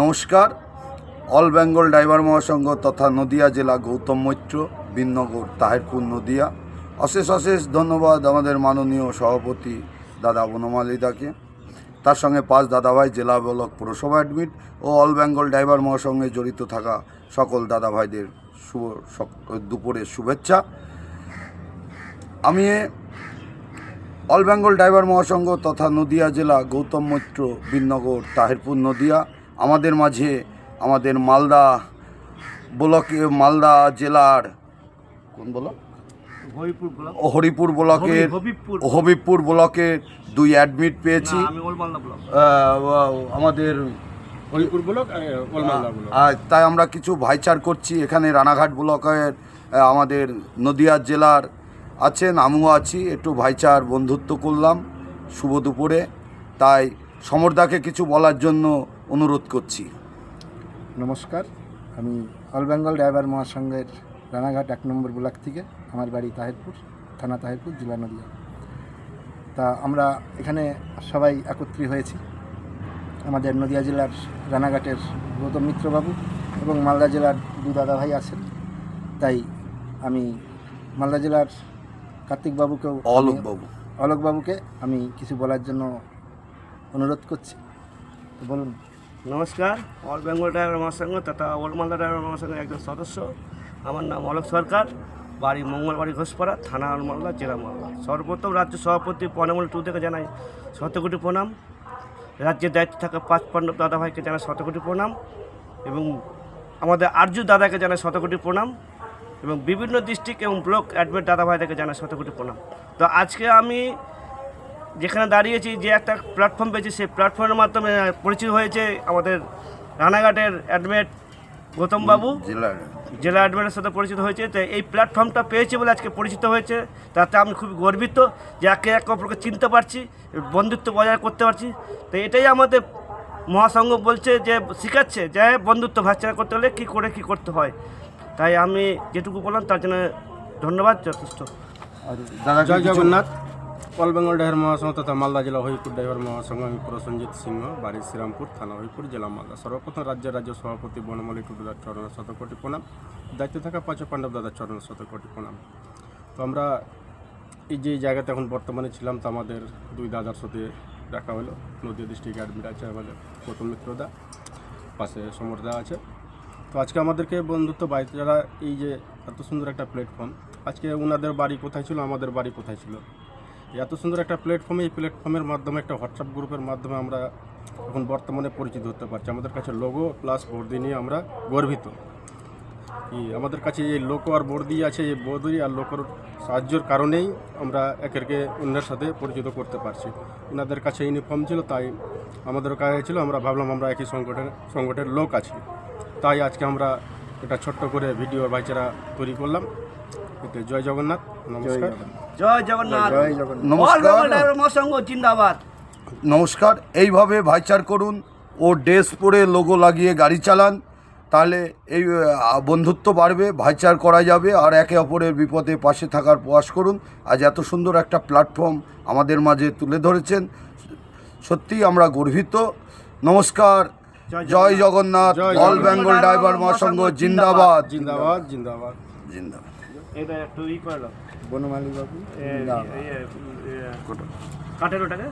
নমস্কার। All Bengal driver মহাসংঘ তথা নদিয়া জেলা গৌতম মৈত্র, বিননগর, তাহিরপুর, নদিয়া। অশেষ অশেষ ধন্যবাদ আমাদের মাননীয় সভাপতি দাদা বনমালীদাকে, তার সঙ্গে 5 দাদাভাই, জেলা ব্লক, পুরসভা অ্যাডমিট ও অল বেঙ্গল ড্রাইভার মহাসংঘে জড়িত থাকা সকল দাদাভাইদের দুপুরের শুভেচ্ছা। আমি অল বেঙ্গল ড্রাইভার মহাসংঘ তথা নদিয়া জেলা গৌতম মৈত্র, বিননগর, তাহিরপুর, নদিয়া। আমাদের মাঝে আমাদের মালদা জেলার কোন ব্লক? হরিপুর ব্লকের হবিবপুর ব্লকের 2 অ্যাডমিট পেয়েছি। আমাদের হরিপুর ব্লক, তাই আমরা কিছু ভাইচার করছি। এখানে রানাঘাট ব্লকের আমাদের নদিয়া জেলার আছেন, আমিও আছি, একটু ভাইচার বন্ধুত্ব করলাম শুভ দুপুরে। তাই সমরদাকে কিছু বলার জন্য অনুরোধ করছি। নমস্কার, আমি অল বেঙ্গল ড্রাইভার মহাসংঘের রানাঘাট 1 নম্বর ব্লক থেকে, আমার বাড়ি তাহিরপুর, থানা তাহিরপুর, জেলা নদিয়া। তা আমরা এখানে সবাই একত্রিত হয়েছি। আমাদের নদিয়া জেলার রানাঘাটের গৌতম মিত্রবাবু এবং মালদা জেলার 2 দাদাভাই আছেন। তাই আমি মালদা জেলার কার্তিকবাবুকেও, অলোকবাবুকে আমি কিছু বলার জন্য অনুরোধ করছি। তো বলুন। নমস্কার। অল বেঙ্গল ড্রাইভার মহাসংঘ তথা অল মালদা ড্রাইভার মহাসংঘের একজন সদস্য। আমার নাম অলোক সরকার, বাড়ি মঙ্গলবাড়ি, ঘোষপাড়া, থানা মালদা, জেলা মালদা। সর্বপ্রথম রাজ্য সভাপতি পনেমল টু থেকে জানাই শতকোটি প্রণাম। রাজ্যের দায়িত্বে থাকা 5 পাণ্ডব দাদাভাইকে জানাই শতকোটি প্রণাম এবং আমাদের আর্য দাদাকে জানাই শতকোটি প্রণাম এবং বিভিন্ন ডিস্ট্রিক্ট এবং ব্লক অ্যাডমিট দাদাভাইদেরকে জানাই শতকোটি প্রণাম। তো আজকে আমি যেখানে দাঁড়িয়েছি, যে একটা প্ল্যাটফর্ম পেয়েছি, সেই প্ল্যাটফর্মের মাধ্যমে পরিচিত হয়েছে আমাদের রানাঘাটের অ্যাডমিট গৌতমবাবু, জেলা অ্যাডমিটের সাথে পরিচিত হয়েছে। তো এই প্ল্যাটফর্মটা পেয়েছি বলে আজকে পরিচিত হয়েছে, তাতে আমি খুব গর্বিত যে একে অপরকে চিনতে পারছি, বন্ধুত্ব বজায় করতে পারছি। তো এটাই আমাদের মহাসংঘ বলছে, যে শেখাচ্ছে যে বন্ধুত্ব ভাইচারা করতে হলে কী করে কী করতে হয়। তাই আমি যেটুকু বললাম তার জন্য ধন্যবাদ, যথেষ্ট। জয় জগন্নাথ। অল বেঙ্গল ড্রাইভার মহাসংঘ তথা মালদা জেলা হরিপুর ড্রাইভার মহাসংঘ, আমি প্রসেনজিৎ সিংহ, বাড়ি শ্রীরামপুর, থানা হরিপুর, জেলা মালদা। সর্বপ্রথম রাজ্য সভাপতি বনমালী টুডুদার চরণের শতকোটি প্রণাম। দায়িত্বে থাকা 5 পাণ্ডব দাদার চরণের শতকোটি প্রণাম। তো আমরা এই যে জায়গাতে এখন বর্তমানে ছিলাম, তো আমাদের 2 দাদার সাথে দেখা হলো। নদীয়া ডিস্ট্রিক্ট অ্যাডমিট আছে আমাদের গৌতম মিত্রদা, পাশে সমরদা আছে। তো আজকে আমাদেরকে বন্ধুত্ব যারা এই যে এত সুন্দর একটা প্ল্যাটফর্ম, আজকে ওনাদের বাড়ি কোথায় ছিল, আমাদের বাড়ি কোথায় ছিল, এত সুন্দর একটা প্ল্যাটফর্মে, এই প্ল্যাটফর্মের মাধ্যমে, একটা হোয়াটসঅ্যাপ গ্রুপের মাধ্যমে আমরা এখন বর্তমানে পরিচিত হতে পারছি। আমাদের কাছে লোগো প্লাস বর্দি নিয়ে আমরা গর্বিত। আমাদের কাছে এই লোগো আর বর্দি আছে, এই বর্দি আর লোগোর সাহায্যের কারণেই আমরা একে অন্যের সাথে পরিচিত করতে পারছি। ওনাদের কাছে ইউনিফর্ম ছিল, তাই আমাদের কাছে ছিল, আমরা ভাবলাম আমরা একই সংগঠনের লোক আছি, তাই আজকে আমরা এটা ছোট্ট করে ভিডিও ভাইচারা তৈরি করলাম। জয় জগন্নাথ। নমস্কার। জয় জগন্নাথ। জিন্দাবাদ। নমস্কার। এইভাবে ভাইচার করুন ও ড্রেস পরে লোগো লাগিয়ে গাড়ি চালান, তাহলে এই বন্ধুত্ব বাড়বে, ভাইচার করা যাবে, আর একে অপরের বিপদে পাশে থাকার প্রয়াস করুন। আজ এত সুন্দর একটা প্ল্যাটফর্ম আমাদের মাঝে তুলে ধরেছেন, সত্যিই আমরা গর্বিত। নমস্কার। জয় জগন্নাথ। অল বেঙ্গল ড্রাইভার মহাসংঘ জিন্দাবাদ, জিন্দাবাদ, জিন্দাবাদ, জিন্দাবাদ। এটা একটু ই করলাম বনমালী বাবু কাটের ওটাকে।